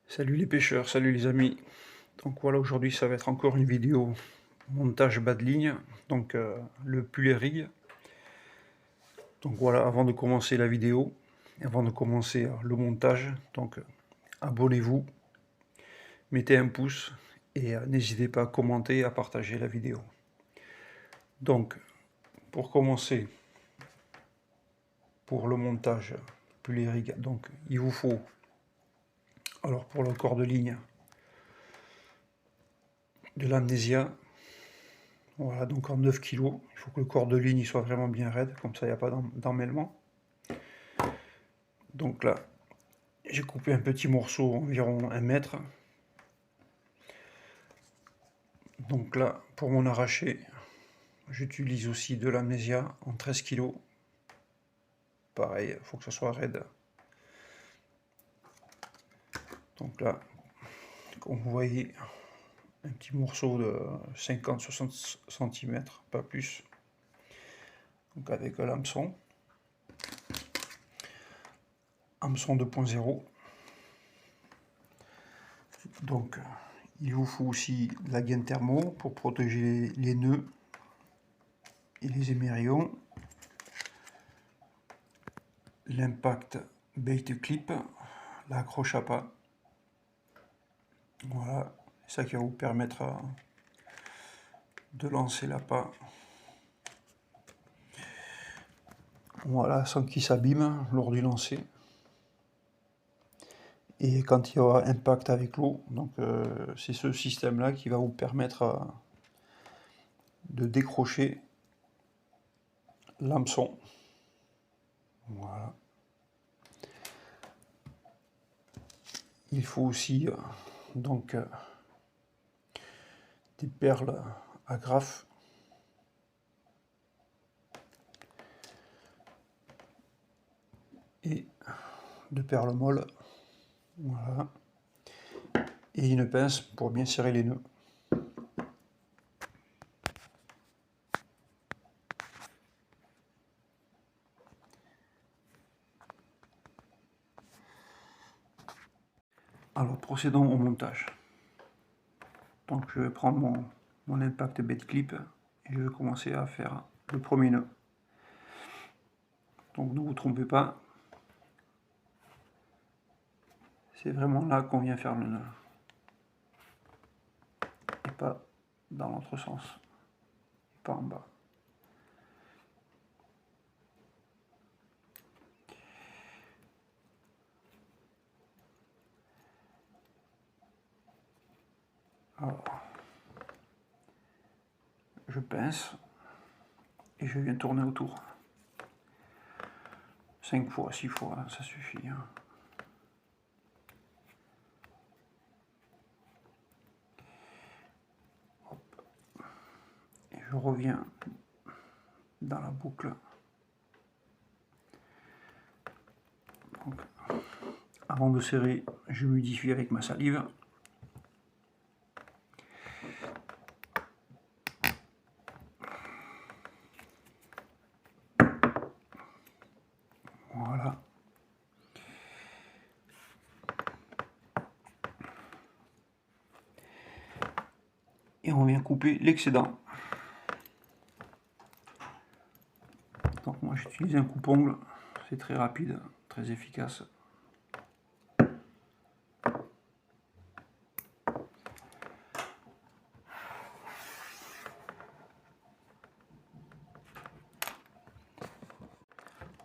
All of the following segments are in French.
Salut les pêcheurs, salut les amis. Donc voilà, aujourd'hui ça va être encore une vidéo montage bas de ligne, donc le puller rig. Donc voilà, avant de commencer la vidéo, avant de commencer le montage, donc abonnez-vous, mettez un pouce et n'hésitez pas à commenter et à partager la vidéo. Donc pour commencer, pour le montage puller rig, donc il vous faut, alors pour le corps de ligne, de l'amnésia. Voilà, donc en 9 kg, il faut que le corps de ligne soit vraiment bien raide, comme ça il n'y a pas d'emmêlement. Donc là, j'ai coupé un petit morceau, environ 1 mètre. Donc là, pour mon arraché, j'utilise aussi de l'amnésia en 13 kg. Pareil, il faut que ça soit raide. Donc là, comme vous voyez, un petit morceau de 50-60 cm, pas plus. Donc avec l'hameçon. Hameçon 2.0. Donc il vous faut aussi la gaine thermo pour protéger les nœuds et les émerillons. L'impact bait clip, l'accroche à pas. Voilà, c'est ça qui va vous permettre de lancer l'appât. Voilà, sans qu'il s'abîme lors du lancer. Et quand il y aura impact avec l'eau, donc c'est ce système-là qui va vous permettre de décrocher l'hameçon. Voilà. Il faut aussi donc des perles agrafes. Et de perles molles. Voilà. Et une pince pour bien serrer les nœuds. Alors procédons au montage. Donc je vais prendre mon impact bait clip et je vais commencer à faire le premier nœud. Donc ne vous trompez pas, c'est vraiment là qu'on vient faire le nœud. Et pas dans l'autre sens, et pas en bas. Alors, je pince et je viens tourner autour. 5 fois, 6 fois, ça suffit. Hop. Et je reviens dans la boucle. Donc, avant de serrer, je humidifie avec ma salive. Voilà. Et on vient couper l'excédent. Donc moi j'utilise un coupe-ongle, c'est très rapide, très efficace.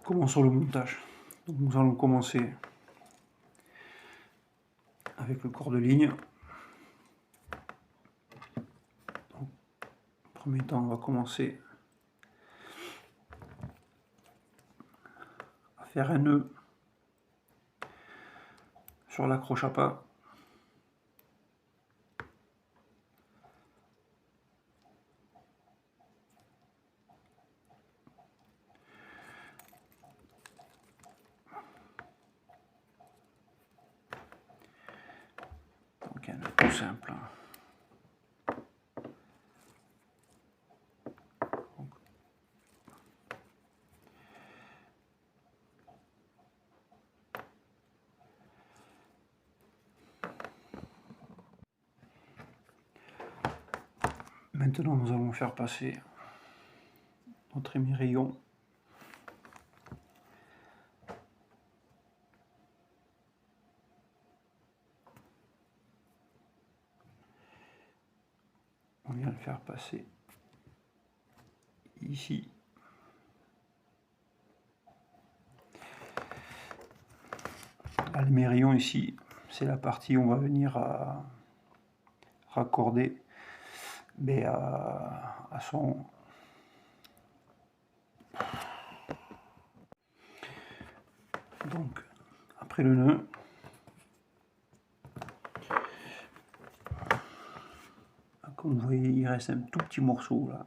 Commençons le montage. Donc nous allons commencer avec le corps de ligne. Donc, en premier temps, on va commencer à faire un nœud sur l'accroche à pas. Donc un nœud tout simple. Maintenant, nous allons faire passer notre émerillon on vient le faire passer ici. L'émerillon ici, c'est la partie où on va venir à raccorder mais à son donc après le nœud comme vous voyez il reste un tout petit morceau là,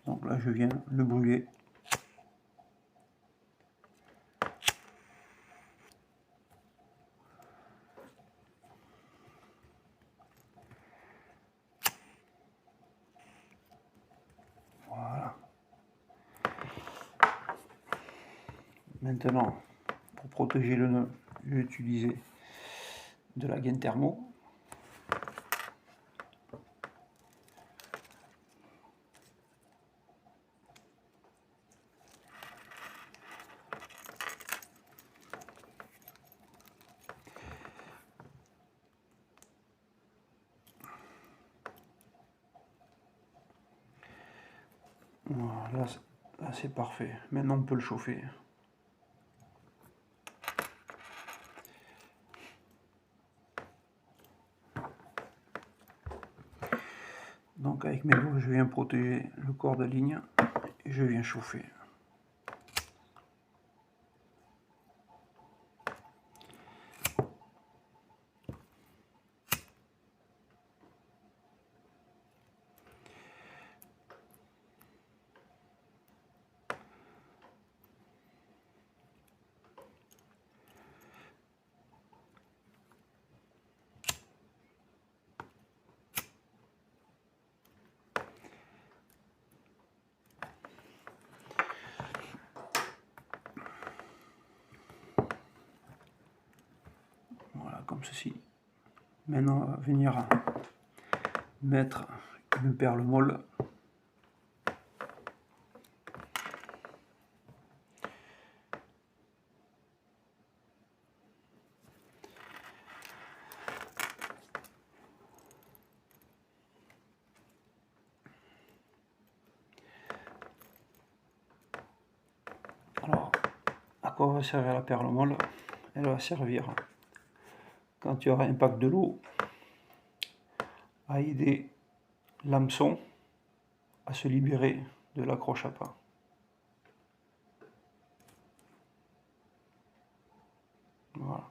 donc là je viens le brûler. Voilà. Maintenant, pour protéger le nœud, je vais utiliser de la gaine thermo. Voilà, là c'est parfait. Maintenant on peut le chauffer. Donc avec mes doigts, je viens protéger le corps de ligne et je viens chauffer. Voilà, comme ceci. Maintenant, on va venir mettre une perle molle. Alors, à quoi va servir la perle molle? Elle va servir, quand il y aura impact de l'eau, à aider l'hameçon à se libérer de l'accroche à pain. Voilà.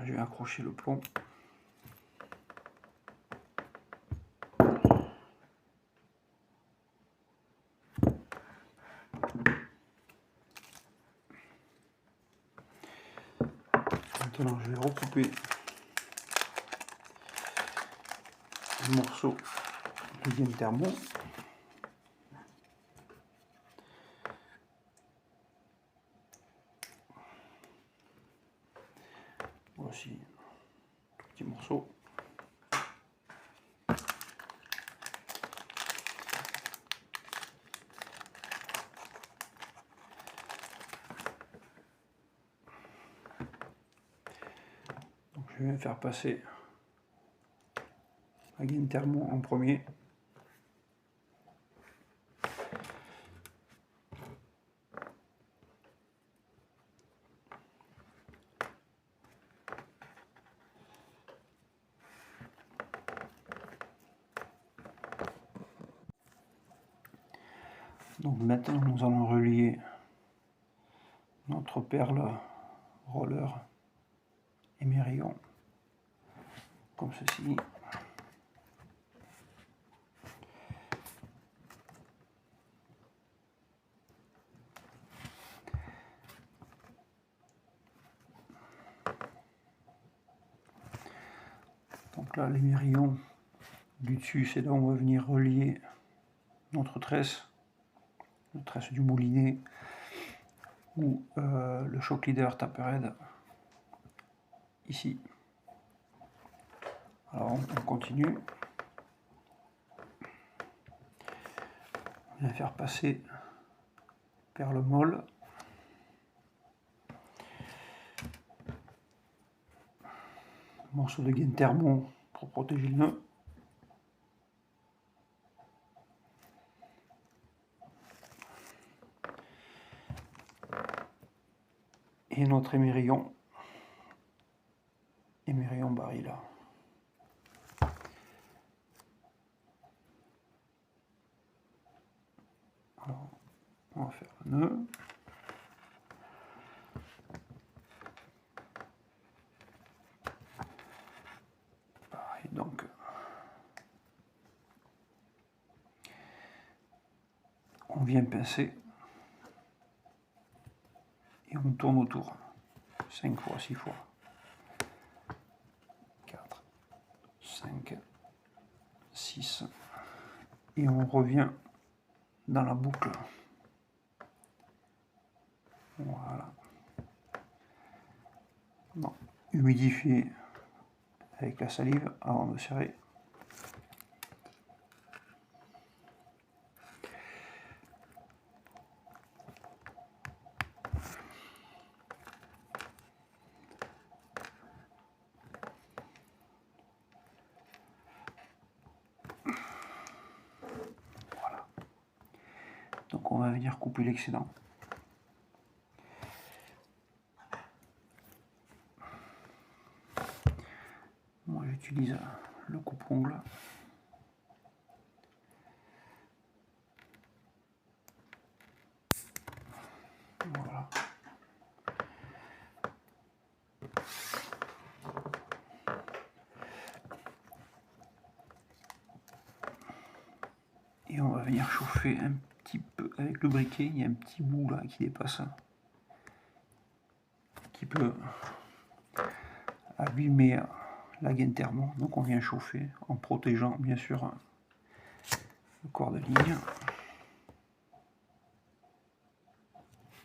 Je vais accrocher le plomb. Maintenant, je vais recouper le morceau de gaine thermo. Voici un tout petit morceau. Donc, je vais faire passer la gaine thermo en premier. Donc maintenant nous allons relier notre perle roller émerillon comme ceci. Donc là l'émerillon du dessus, c'est là où on va venir relier notre tresse, la tresse du moulinet ou le shock leader tapered ici. Alors on continue. On vient faire passer perle molle. Morceau de gaine thermo pour protéger le nœud. Et notre émerillon baril. Alors, on va faire le nœud. Pareil, donc on vient pincer et on tourne autour 5 fois, 6 fois, 4, 5, 6, et on revient dans la boucle. Voilà. Bon, humidifier avec la salive avant de serrer. Voilà. Donc on va venir couper l'excédent. Moi j'utilise le coupe-ongle. Voilà. Et on va venir chauffer un petit peu avec le briquet. Il y a un petit bout là qui dépasse, qui peut abîmer la gaine thermo. Donc on vient chauffer en protégeant bien sûr le corps de ligne.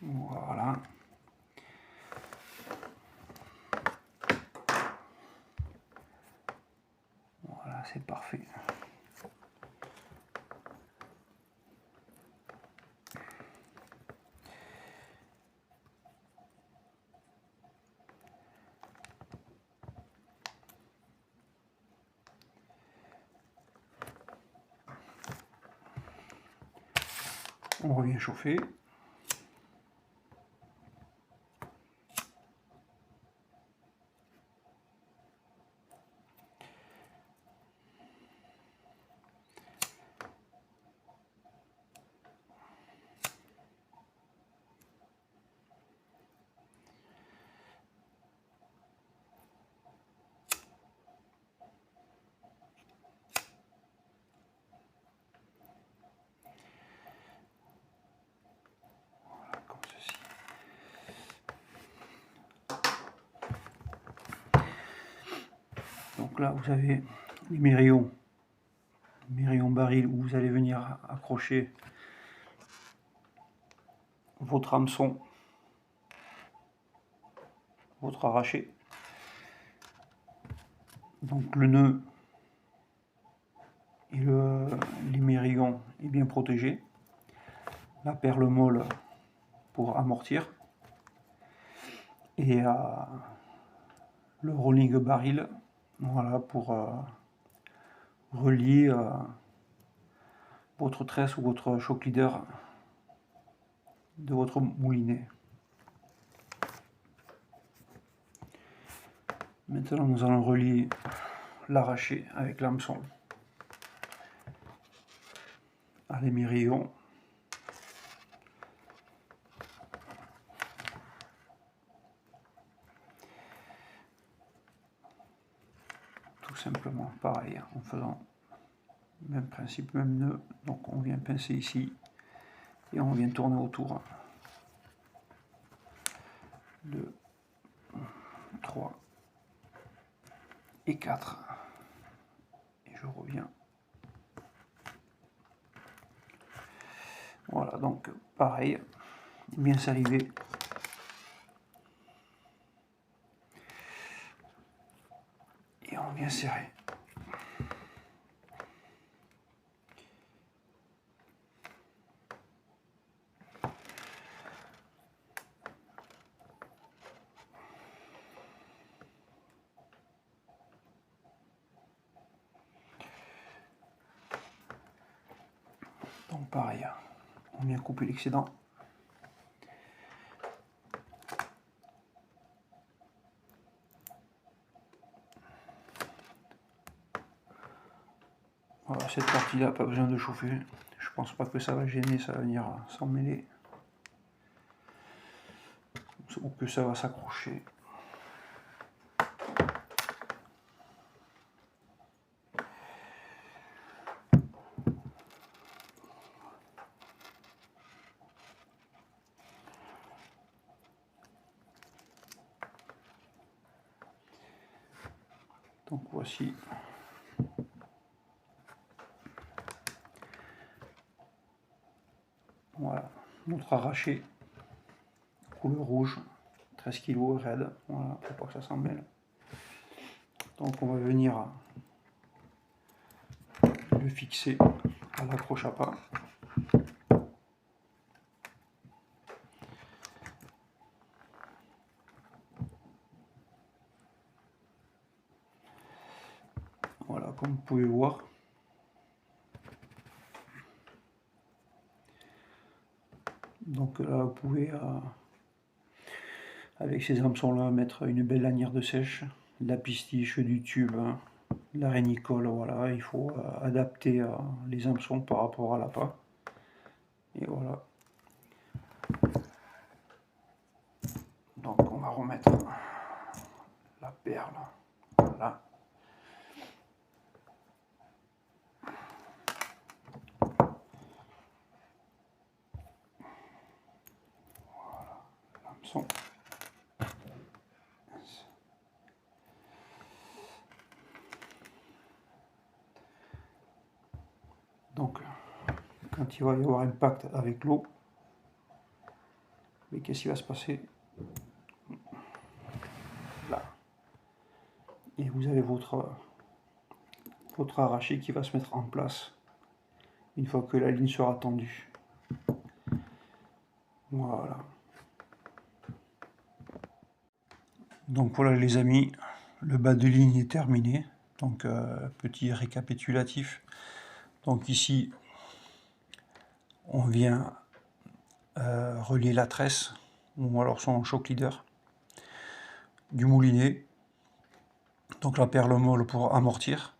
Voilà. Voilà, c'est parfait. On revient chauffer. Donc là, vous avez l'émerillon baril où vous allez venir accrocher votre hameçon, votre arraché. Donc le nœud et l'émerillon est bien protégé. La perle molle pour amortir. Et le rolling baril, voilà, pour relier votre tresse ou votre shock leader de votre moulinet. Maintenant nous allons relier l'arraché avec l'hameçon à l'émerillon. Tout simplement pareil, en faisant même principe, même nœud. Donc on vient pincer ici et on vient tourner autour. 2, 3 et 4. Et je reviens. Voilà, donc pareil, bien salivé bien serré. Donc pareil, on vient couper l'excédent. Voilà, cette partie-là, pas besoin de chauffer. Je pense pas que ça va gêner, ça va venir s'en mêler. Ou que ça va s'accrocher. Donc voici. Voilà, notre arraché, couleur rouge, 13 kg raide, voilà, pour pas que ça s'en mêle. Donc on va venir le fixer à l'accroche à pas. Voilà, comme vous pouvez voir. Donc là, vous pouvez, avec ces hameçons-là, mettre une belle lanière de sèche, de la pistiche, du tube, hein, de la rénicole, voilà. Il faut adapter les hameçons par rapport à l'appât. Et voilà. Donc on va remettre la perle, là. L'hameçon. Donc, quand il va y avoir impact avec l'eau, mais qu'est-ce qui va se passer? Là. Et vous avez votre arraché qui va se mettre en place une fois que la ligne sera tendue. Voilà. Donc voilà les amis, le bas de ligne est terminé. Donc petit récapitulatif. Donc ici, on vient relier la tresse, ou alors son choc leader, du moulinet. Donc la perle molle pour amortir.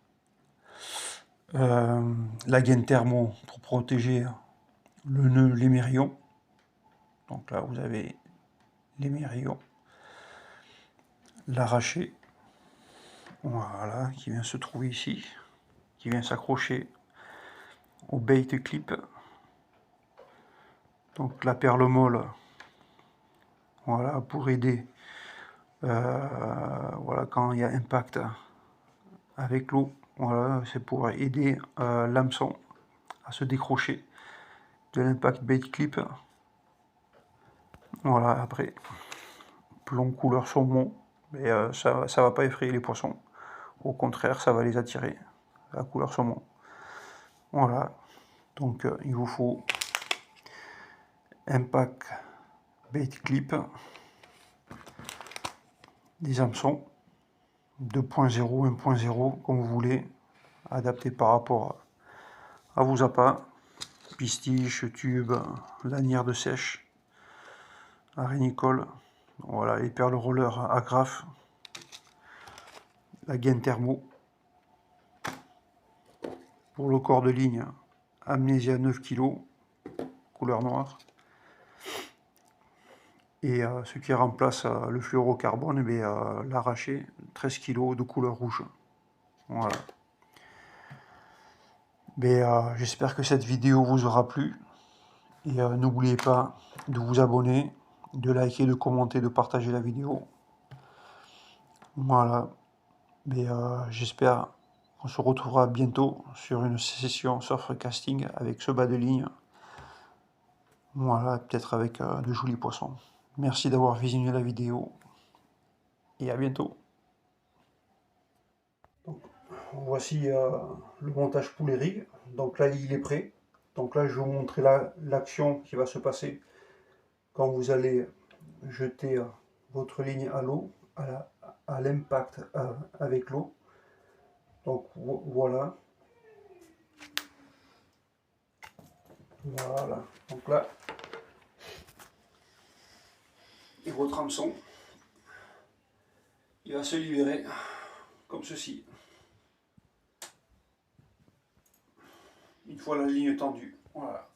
La gaine thermo pour protéger le nœud, les mérillons. Donc là vous avez les mérillons. L'arraché, voilà, qui vient se trouver ici, qui vient s'accrocher au bait clip. Donc la perle molle, voilà, pour aider, voilà, quand il y a impact avec l'eau, voilà, c'est pour aider l'hameçon à se décrocher de l'impact bait clip. Voilà, après, plomb couleur saumon, mais ça va pas effrayer les poissons, au contraire, ça va les attirer, la couleur saumon. Voilà, donc il vous faut impact bait clip, des hameçons 2.0, 1.0, comme vous voulez, adapté par rapport à vos appâts, pistiche, tube, lanière de sèche, rénicole, voilà, les perles roller agrafe, la gaine thermo. Pour le corps de ligne, Amnesia 9 kg, couleur noire. Et ce qui remplace le fluorocarbone, l'arraché, 13 kg de couleur rouge. Voilà. J'espère que cette vidéo vous aura plu. Et n'oubliez pas de vous abonner, de liker, de commenter, de partager la vidéo. Voilà. J'espère qu'on se retrouvera bientôt sur une session surfcasting avec ce bas de ligne. Voilà, peut-être avec de jolis poissons. Merci d'avoir visionné la vidéo et à bientôt. voici le montage poulet rig. Donc là, il est prêt. Donc là, je vais vous montrer l'action qui va se passer quand vous allez jeter votre ligne à l'eau, à l'impact avec l'eau. Donc voilà. Voilà. Donc là, et votre hameçon, il va se libérer comme ceci. Une fois la ligne tendue. Voilà.